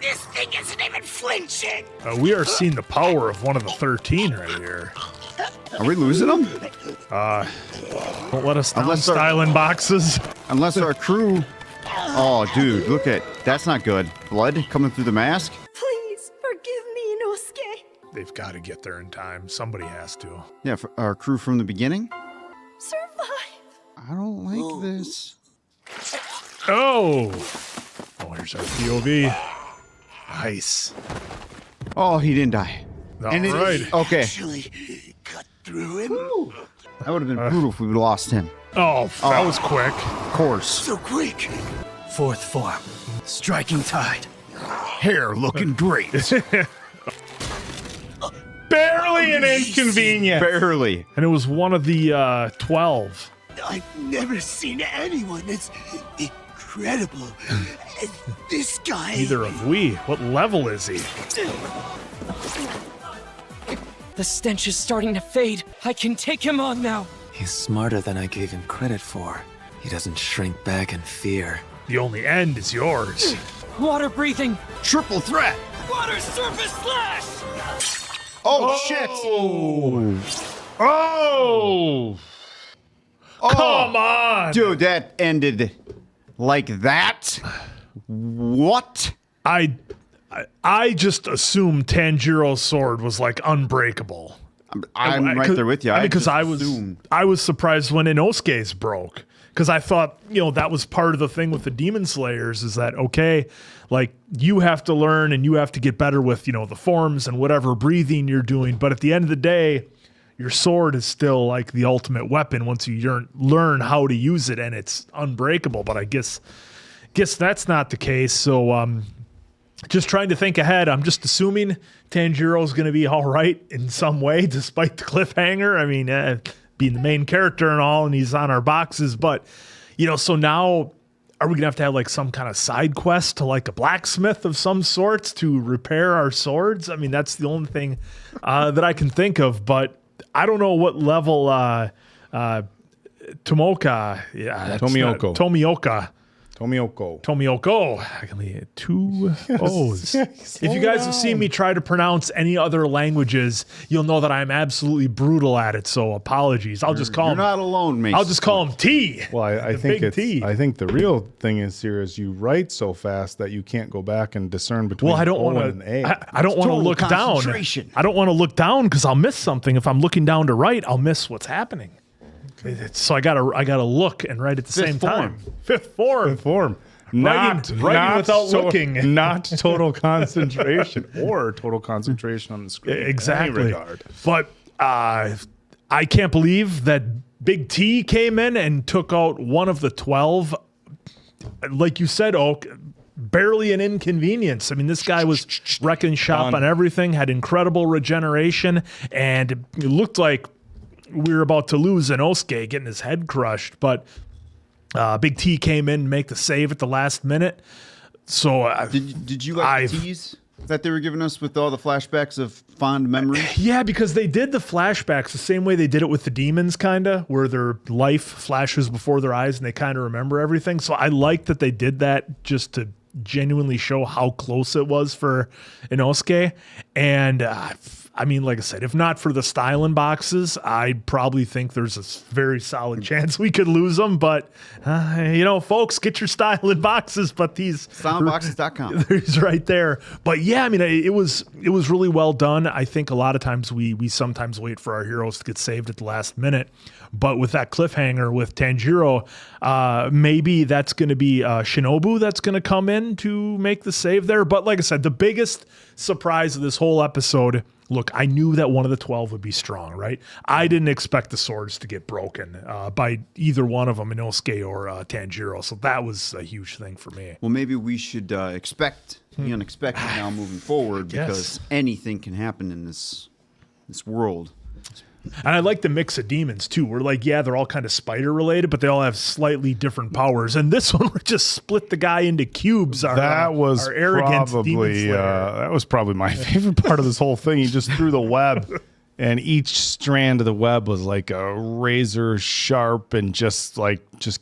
This thing isn't even flinching! We are seeing the power of one of the 13 right here. Are we losing them? Don't let us down, Unless our- styling boxes. Unless our crew... Oh, dude, look at... That's not good. Blood coming through the mask? Please forgive me, Inosuke. They've got to get there in time. Somebody has to. Yeah, for our crew from the beginning? Survive. I don't like this. Oh! Oh, here's our POV. Nice. Oh, he didn't die. All right. Okay. Actually cut through him. That would have been brutal if we lost him. Oh, that was quick. Of course. So quick. Fourth form. Striking tide. Hair looking great. Barely an inconvenience. Barely. And it was one of the 12. I've never seen anyone as incredible as this guy. Neither have we. What level is he? The stench is starting to fade. I can take him on now. He's smarter than I gave him credit for. He doesn't shrink back in fear. The only end is yours. Water breathing. Triple threat. Water surface slash. Oh, shit. Oh! Come on. Dude, that ended like that? What? I just assumed Tanjiro's sword was like unbreakable. I'm right there with you. Because I was surprised when Inosuke's broke. Because I thought, that was part of the thing with the Demon Slayers is that, okay, like you have to learn and you have to get better with, the forms and whatever breathing you're doing. But at the end of the day, your sword is still like the ultimate weapon once you learn how to use it and it's unbreakable. But I guess that's not the case. So just trying to think ahead. I'm just assuming Tanjiro's going to be all right in some way, despite the cliffhanger. I mean, being the main character and all, and he's on our boxes. But, so now are we going to have like some kind of side quest to like a blacksmith of some sorts to repair our swords? I mean, that's the only thing that I can think of. But I don't know what level Tomioko. I can leave 2 O's. If you guys have seen me try to pronounce any other languages, you'll know that I'm absolutely brutal at it. So apologies. I'll just call him. You're not alone, Mason. I'll just call him T. Well, I think I think the real thing is here is you write so fast that you can't go back and discern between I don't want and A. I don't want to look down. I don't want to look down because I'll miss something. If I'm looking down to write, I'll miss what's happening. So I gotta look and write at the same time. Fifth form. Writing without looking. Not total concentration or total concentration on the screen. Exactly. In any regard. But I can't believe that Big T came in and took out one of the 12. Like you said, Oak, barely an inconvenience. I mean, this guy was wrecking shop on everything, had incredible regeneration, and it looked like we were about to lose Inosuke getting his head crushed, but Big T came in to make the save at the last minute. So did you like the tease that they were giving us with all the flashbacks of fond memories? Yeah, because they did the flashbacks the same way they did it with the demons, kind of, where their life flashes before their eyes and they kind of remember everything. So I like that they did that just to genuinely show how close it was for Inosuke. And I mean, like I said, if not for the styling boxes, I probably think there's a very solid chance we could lose them. But, folks, get your styling boxes. But these stylingboxes.com. There's right there. But yeah, I mean, it was really well done. I think a lot of times we sometimes wait for our heroes to get saved at the last minute. But with that cliffhanger with Tanjiro, maybe that's going to be Shinobu that's going to come in to make the save there. But like I said, the biggest surprise of this whole episode, look, I knew that one of the 12 would be strong, right? I didn't expect the swords to get broken by either one of them, Inosuke or Tanjiro. So that was a huge thing for me. Well, maybe we should expect the unexpected now moving forward because anything can happen in this world. And I like the mix of demons too. We're like, yeah, they're all kind of spider related, but they all have slightly different powers. And this one, we just split the guy into cubes. That was probably my favorite part of this whole thing. He just threw the web, and each strand of the web was like a razor sharp, and just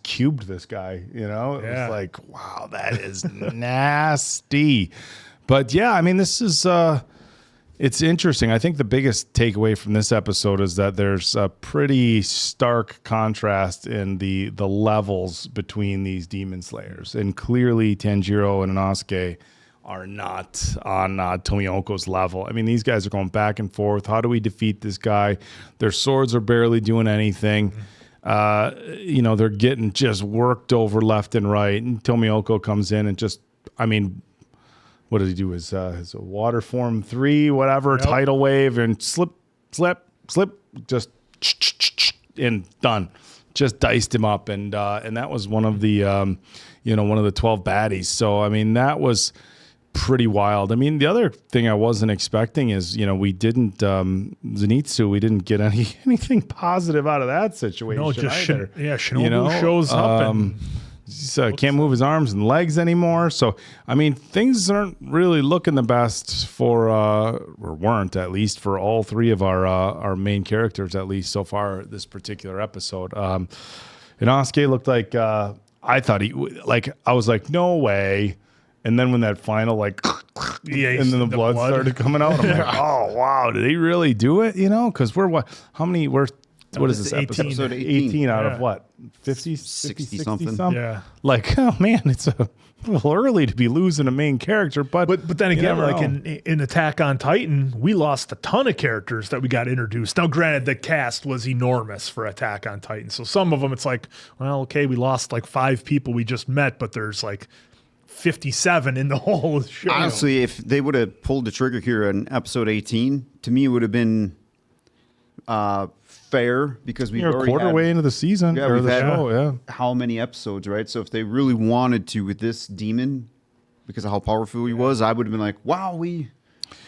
cubed this guy. It was like, wow, that is nasty. But yeah, I mean, this is. It's interesting. I think the biggest takeaway from this episode is that there's a pretty stark contrast in the levels between these demon slayers. And clearly Tanjiro and Inosuke are not on Tomioko's level. I mean, these guys are going back and forth. How do we defeat this guy? Their swords are barely doing anything. They're getting just worked over left and right. And Tomioko comes in and what did he do? His water form 3, whatever, tidal wave, and slip, just and done. Just diced him up, and that was one of the one of the 12 baddies. So I mean, that was pretty wild. I mean, the other thing I wasn't expecting is, we didn't Zenitsu, we didn't get anything positive out of that situation. No, just either. Shinobu shows up and can't move his arms and legs anymore. So I mean, things aren't really looking the best for or weren't, at least for all 3 of our main characters, at least so far this particular episode. Inosuke looked like I thought I was like, no way. And then when that final and then the blood started coming out, I'm like, oh wow, did he really do it? Because what is this 18. episode 18 out of what, 60 something? Yeah, like, oh man, it's a little early to be losing a main character, but then again, in Attack on Titan, we lost a ton of characters that we got introduced. Now, granted, the cast was enormous for Attack on Titan, so some of them it's like, well, okay, we lost like 5 people we just met, but there's like 57 in the whole show. Honestly, if they would have pulled the trigger here in episode 18, to me it would have been fair, because we've already a quarter way into the season. Yeah, or we've the had show, how many episodes, right? So if they really wanted to with this demon, because of how powerful he was, I would have been like, wow,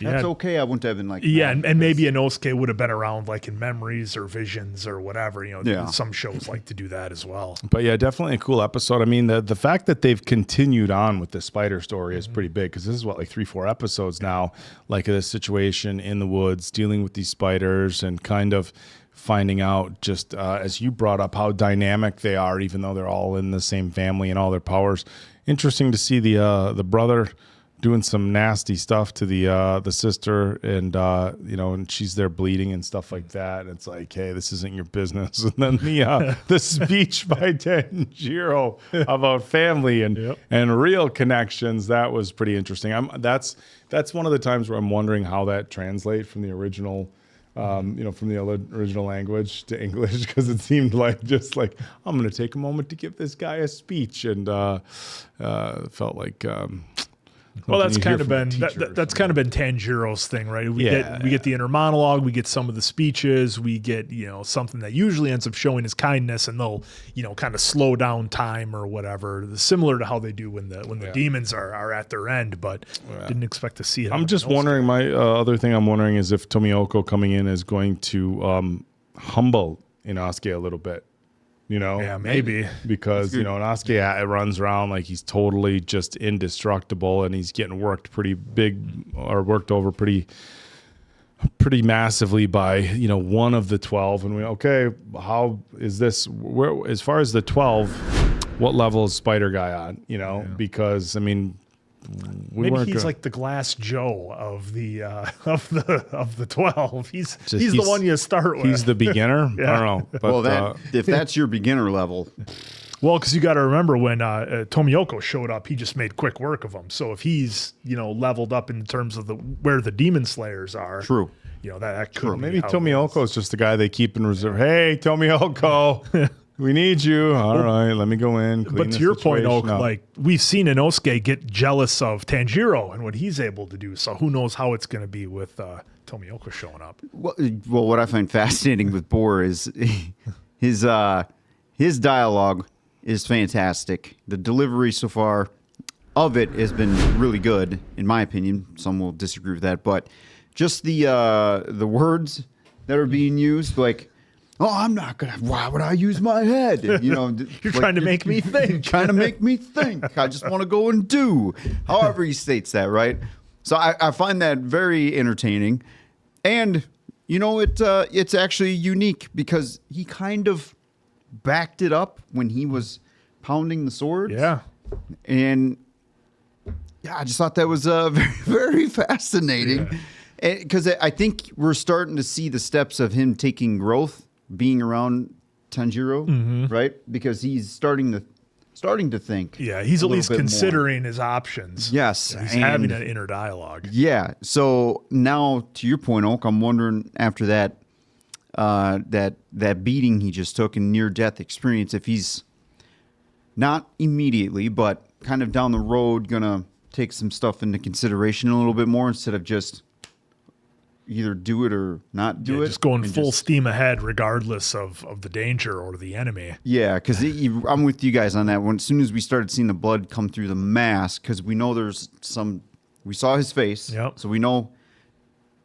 that's okay. I wouldn't have been like, and maybe Inosuke would have been around like in Memories or Visions or whatever. Yeah. Some shows like to do that as well. But yeah, definitely a cool episode. I mean, the fact that they've continued on with the spider story is pretty big, because this is what, like 3-4 episodes now, like this situation in the woods, dealing with these spiders and kind of finding out, just as you brought up, how dynamic they are, even though they're all in the same family and all their powers. Interesting to see the brother doing some nasty stuff to the sister, and and she's there bleeding and stuff like that. And it's like, hey, this isn't your business. And then the speech by Tanjiro about family and real connections, that was pretty interesting. That's one of the times where I'm wondering how that translates from the original. From the original language to English, because it seemed like just like, I'm going to take a moment to give this guy a speech, and felt like. Well, that's kind of been Tanjiro's thing, right? We get the inner monologue, we get some of the speeches, we get something that usually ends up showing his kindness, and they'll kind of slow down time or whatever, similar to how they do when the demons are at their end. But didn't expect to see it. I'm just wondering. My other thing I'm wondering is if Tomioka coming in is going to humble Inosuke a little bit. Yeah, maybe. Because, Inosuke runs around like he's totally just indestructible, and he's getting worked worked over pretty massively by, one of the 12. And how is this, as far as the 12, what level is Spider Guy on, because, I mean, maybe he's like the Glass Joe of the 12. He's the one you start with. He's the beginner. I don't know. But, if that's your beginner level. Well, because you got to remember when Tomioka showed up, he just made quick work of him. So if he's leveled up in terms of where the Demon Slayers are, true. That could maybe Tomioka is just the guy they keep in reserve. Hey, Tomioka. We need you. All right, let me go in. But to your point, Oak, like we've seen Inosuke get jealous of Tanjiro and what he's able to do. So who knows how it's going to be with Tomioka showing up. Well, what I find fascinating with Boar is his dialogue is fantastic. The delivery so far of it has been really good, in my opinion. Some will disagree with that, but just the words that are being used, like, oh, I'm not gonna. Why would I use my head? You're trying to make me think. Trying to make me think. I just want to go and do. However he states that, right? So I find that very entertaining, and it's actually unique because he kind of backed it up when he was pounding the swords. Yeah, and I just thought that was very, very fascinating, because I think we're starting to see the steps of him taking growth. Being around Tanjiro, right? Because he's starting to think. Yeah, he's at least considering his options. Yes, he's having an inner dialogue. Yeah. So now, to your point, Oak, I'm wondering after that, that beating he just took and near-death experience, if he's not immediately, but kind of down the road, gonna take some stuff into consideration a little bit more instead of just either do it or not do it. Just going full steam ahead regardless of the danger or the enemy. Yeah, because I'm with you guys on that one. As soon as we started seeing the blood come through the mask, because we know we saw his face, so we know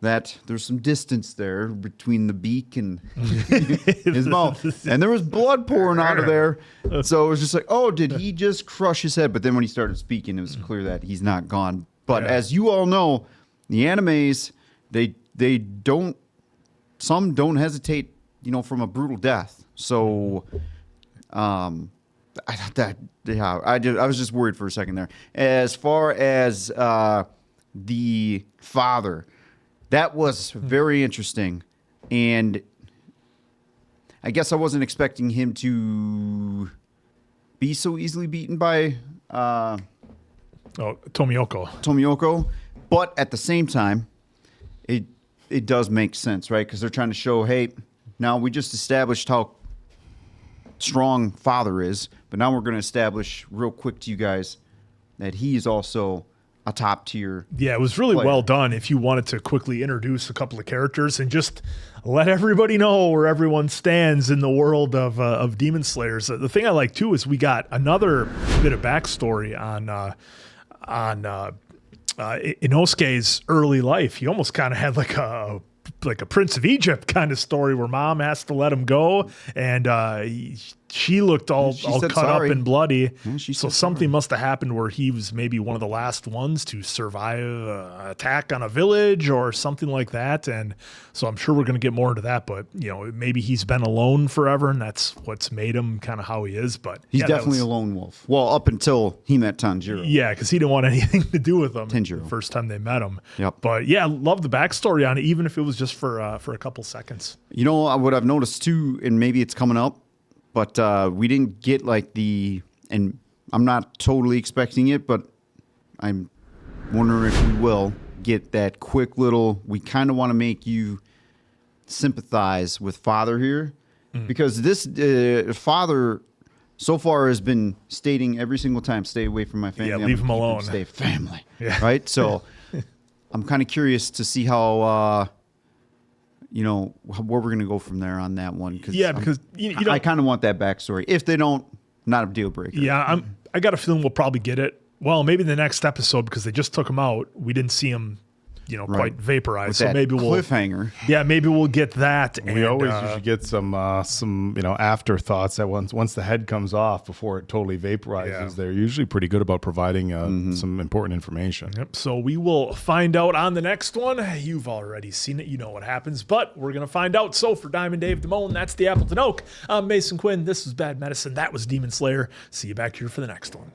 that there's some distance there between the beak and his mouth. And there was blood pouring out of there. So it was just like, oh, did he just crush his head? But then when he started speaking, it was clear that he's not gone. But as you all know, the animes, some don't hesitate, from a brutal death. So, I was just worried for a second there. As far as the father, that was very interesting, and I guess I wasn't expecting him to be so easily beaten by Tomioka. But at the same time, it does make sense, right? Because they're trying to show, hey, now we just established how strong father is, but now we're going to establish real quick to you guys that he is also a top tier. Yeah, it was really player. well done. If you wanted to quickly introduce a couple of characters and just let everybody know where everyone stands in the world of Demon Slayers. The thing I like too is we got another bit of backstory on Inosuke's early life. He almost kind of had like a Prince of Egypt kind of story where mom has to let him go, and she looked all cut up and bloody. Yeah, so something must have happened where he was maybe one of the last ones to survive an attack on a village or something like that. And so I'm sure we're going to get more into that, but maybe he's been alone forever and that's what's made him kind of how he is. But he's definitely a lone wolf. Well, up until he met Tanjiro. Yeah, because he didn't want anything to do with him Tanjiro. the first time they met him. Yep. But yeah, love the backstory on it, even if it was just for a couple seconds. What I've noticed too, and maybe it's coming up, but we didn't get and I'm not totally expecting it, but I'm wondering if we will get that quick little, we kind of want to make you sympathize with father here, because this father so far has been stating every single time, stay away from my family. Yeah, leave him alone. Stay family. Yeah. Right? So I'm kind of curious to see how... where we're going to go from there on that one. Because I kind of want that backstory. If they don't, not a deal breaker. Yeah, I got a feeling we'll probably get it. Well, maybe the next episode, because they just took him out. We didn't see him, quite vaporized. With so that maybe cliffhanger. Yeah, maybe we'll get that. We always usually get some afterthoughts that once the head comes off before it totally vaporizes. Yeah. They're usually pretty good about providing some important information. Yep. So we will find out on the next one. You've already seen it. You know what happens, but we're going to find out. So for Diamond Dave Damone, that's the Appleton Oak. I'm Mason Quinn. This was Bad Medicine. That was Demon Slayer. See you back here for the next one.